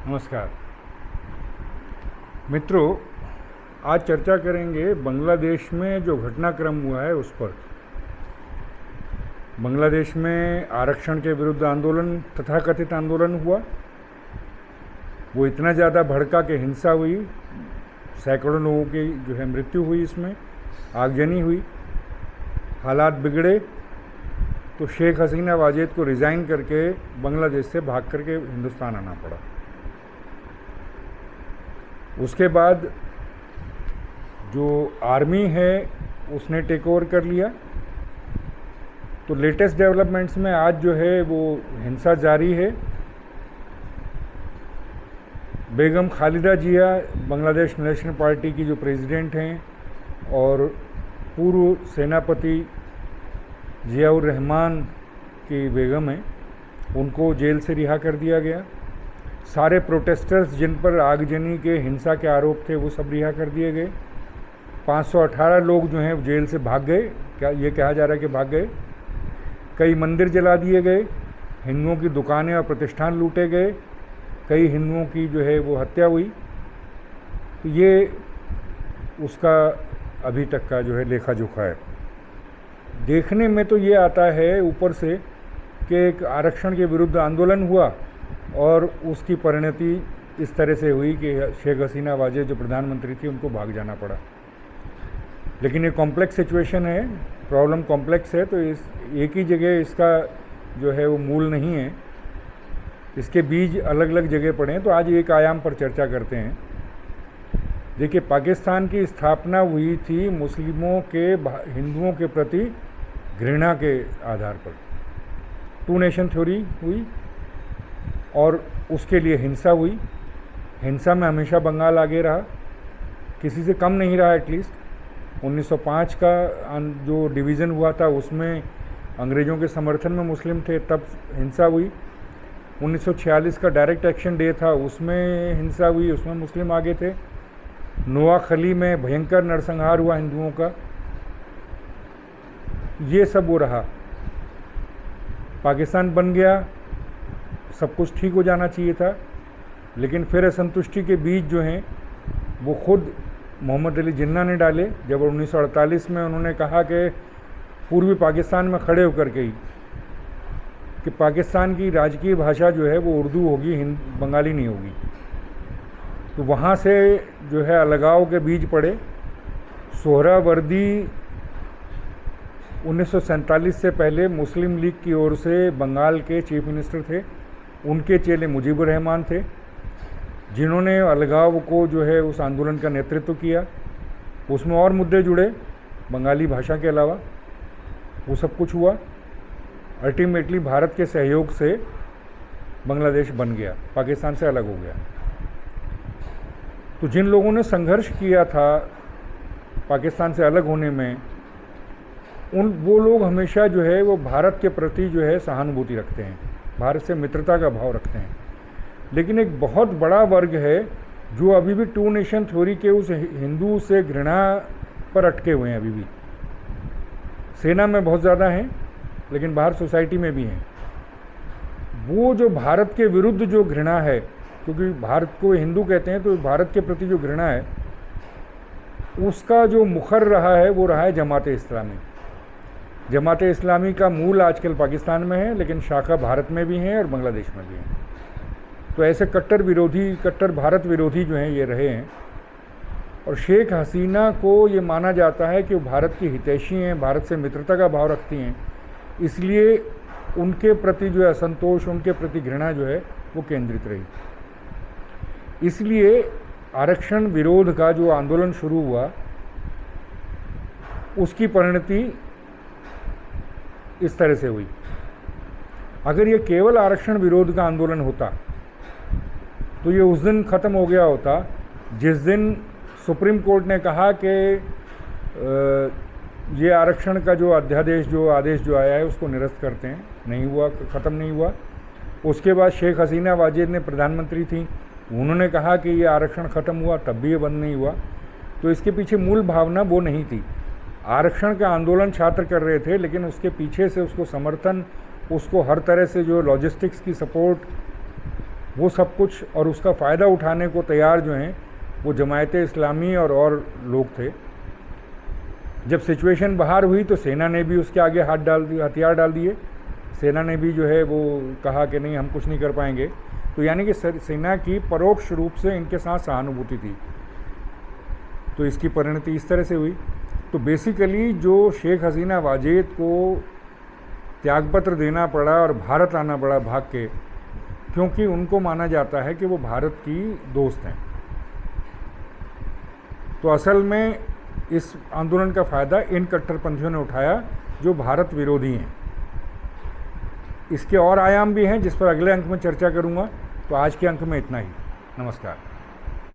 नमस्कार मित्रों, आज चर्चा करेंगे बांग्लादेश में जो घटनाक्रम हुआ है उस पर। बांग्लादेश में आरक्षण के विरुद्ध आंदोलन, तथाकथित आंदोलन हुआ। वो इतना ज़्यादा भड़का कि हिंसा हुई, सैकड़ों लोगों की जो है मृत्यु हुई, इसमें आगजनी हुई, हालात बिगड़े। तो शेख हसीना वाजेद को रिज़ाइन करके बांग्लादेश से भाग करके हिंदुस्तान आना पड़ा। उसके बाद जो आर्मी है उसने टेक ओवर कर लिया। तो लेटेस्ट डेवलपमेंट्स में आज जो है वो हिंसा जारी है। बेगम खालिदा जिया बांग्लादेश नेशनल पार्टी की जो प्रेसिडेंट हैं और पूर्व सेनापति जियाउर रहमान की बेगम हैं, उनको जेल से रिहा कर दिया गया। सारे प्रोटेस्टर्स जिन पर आगजनी के हिंसा के आरोप थे वो सब रिहा कर दिए गए। 518 लोग जो हैं जेल से भाग गए, क्या ये कहा जा रहा है कि भाग गए। कई मंदिर जला दिए गए, हिंदुओं की दुकानें और प्रतिष्ठान लूटे गए, कई हिंदुओं की जो है वो हत्या हुई। तो ये उसका अभी तक का जो है लेखा जोखा है। देखने में तो ये आता है ऊपर से कि एक आरक्षण के विरुद्ध आंदोलन हुआ और उसकी परिणति इस तरह से हुई कि शेख हसीना वाजेद जो प्रधानमंत्री थी उनको भाग जाना पड़ा। लेकिन ये कॉम्प्लेक्स सिचुएशन है, प्रॉब्लम कॉम्प्लेक्स है। तो इस एक ही जगह इसका जो है वो मूल नहीं है, इसके बीज अलग अलग जगह पड़े हैं। तो आज एक आयाम पर चर्चा करते हैं। देखिए, पाकिस्तान की स्थापना हुई थी मुस्लिमों के हिंदुओं के प्रति घृणा के आधार पर। टू नेशन थ्योरी हुई और उसके लिए हिंसा हुई। हिंसा में हमेशा बंगाल आगे रहा, किसी से कम नहीं रहा। एटलीस्ट 1905 का जो डिवीज़न हुआ था उसमें अंग्रेज़ों के समर्थन में मुस्लिम थे, तब हिंसा हुई। 1946 का डायरेक्ट एक्शन डे था, उसमें हिंसा हुई, उसमें मुस्लिम आगे थे। नोआखली में भयंकर नरसंहार हुआ हिंदुओं का। ये सब वो रहा। पाकिस्तान बन गया, सब कुछ ठीक हो जाना चाहिए था, लेकिन फिर असंतुष्टि के बीज जो हैं वो खुद मोहम्मद अली जिन्ना ने डाले। जब 1948 में उन्होंने कहा कि पूर्वी पाकिस्तान में खड़े होकर के ही कि पाकिस्तान की राजकीय भाषा जो है वो उर्दू होगी, बंगाली नहीं होगी। तो वहाँ से जो है अलगाव के बीज पड़े। सोहरावर्दी 1947 से पहले मुस्लिम लीग की ओर से बंगाल के चीफ मिनिस्टर थे। उनके चेले मुजीबुर रहमान थे, जिन्होंने अलगाव को जो है उस आंदोलन का नेतृत्व किया। उसमें और मुद्दे जुड़े बंगाली भाषा के अलावा, वो सब कुछ हुआ। अल्टीमेटली भारत के सहयोग से बांग्लादेश बन गया, पाकिस्तान से अलग हो गया। तो जिन लोगों ने संघर्ष किया था पाकिस्तान से अलग होने में, वो लोग हमेशा जो है वो भारत के प्रति जो है सहानुभूति रखते हैं, भारत से मित्रता का भाव रखते हैं। लेकिन एक बहुत बड़ा वर्ग है जो अभी भी टू नेशन थ्योरी के उस हिंदू से घृणा पर अटके हुए हैं। अभी भी सेना में बहुत ज़्यादा हैं, लेकिन बाहर सोसाइटी में भी हैं। वो जो भारत के विरुद्ध जो घृणा है, क्योंकि भारत को हिंदू कहते हैं, तो भारत के प्रति जो घृणा है उसका जो मुखर रहा है वो रहा है जमात इस्लामी। जमात इस्लामी का मूल आजकल पाकिस्तान में है, लेकिन शाखा भारत में भी हैं और बांग्लादेश में भी हैं। तो ऐसे कट्टर विरोधी, कट्टर भारत विरोधी जो हैं ये रहे हैं। और शेख हसीना को ये माना जाता है कि वो भारत की हितैषी हैं, भारत से मित्रता का भाव रखती हैं, इसलिए उनके प्रति जो है असंतोष, उनके प्रति घृणा जो है वो केंद्रित रही। इसलिए आरक्षण विरोध का जो आंदोलन शुरू हुआ उसकी परिणति इस तरह से हुई। अगर ये केवल आरक्षण विरोध का आंदोलन होता तो ये उस दिन ख़त्म हो गया होता जिस दिन सुप्रीम कोर्ट ने कहा कि ये आरक्षण का जो अध्यादेश, जो आदेश जो आया है उसको निरस्त करते हैं। नहीं हुआ, ख़त्म नहीं हुआ। उसके बाद शेख हसीना वाजेद ने प्रधानमंत्री थी, उन्होंने कहा कि ये आरक्षण ख़त्म हुआ, तब भी ये बंद नहीं हुआ। तो इसके पीछे मूल भावना वो नहीं थी। आरक्षण का आंदोलन छात्र कर रहे थे, लेकिन उसके पीछे से उसको समर्थन, उसको हर तरह से जो लॉजिस्टिक्स की सपोर्ट वो सब कुछ और उसका फ़ायदा उठाने को तैयार जो हैं वो जमायत इस्लामी और लोग थे। जब सिचुएशन बाहर हुई तो सेना ने भी उसके आगे हाथ डाल दिए, हथियार डाल दिए। सेना ने भी जो है वो कहा कि नहीं, हम कुछ नहीं कर पाएंगे। तो यानी कि सेना की परोक्ष रूप से इनके साथ सहानुभूति थी। तो इसकी परिणति इस तरह से हुई। तो बेसिकली जो शेख हसीना वाजेद को त्यागपत्र देना पड़ा और भारत आना पड़ा भाग के, क्योंकि उनको माना जाता है कि वो भारत की दोस्त हैं। तो असल में इस आंदोलन का फ़ायदा इन कट्टरपंथियों ने उठाया जो भारत विरोधी हैं। इसके और आयाम भी हैं जिस पर अगले अंक में चर्चा करूंगा। तो आज के अंक में इतना ही। नमस्कार।